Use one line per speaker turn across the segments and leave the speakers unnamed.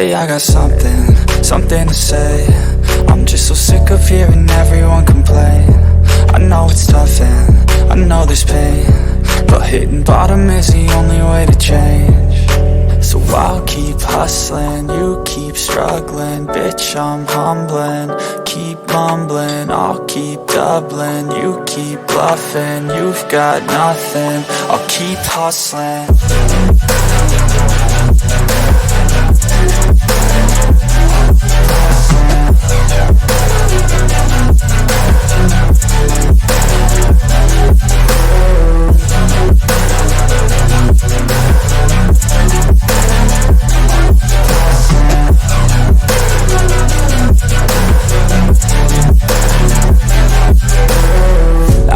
Hey, I got something to say. I'm just so sick of hearing everyone complain. I know it's tough and I know there's pain, but hitting bottom is the only way to change. So I'll keep hustling, you keep struggling. Bitch, I'm humbling, keep mumbling. I'll keep doubling, you keep bluffing. You've got nothing, I'll keep hustling.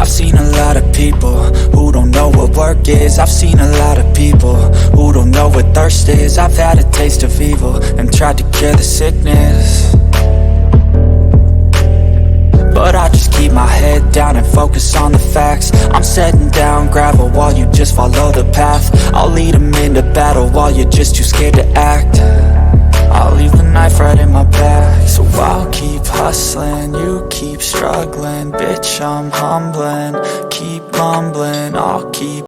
I've seen a lot of people who don't know what work is. I've seen a lot of people who don't know what thirst is. I've had a taste of evil and tried to cure the sickness, but I just keep my head down and focus on the facts. I'm setting down gravel while you just follow the path. I'll lead them into battle while you're just too scared to act. I'll leave the knife right in my back. So I'll keep hustling, you keep struggling. Bitch, I'm humbling, keep mumbling. I'll keep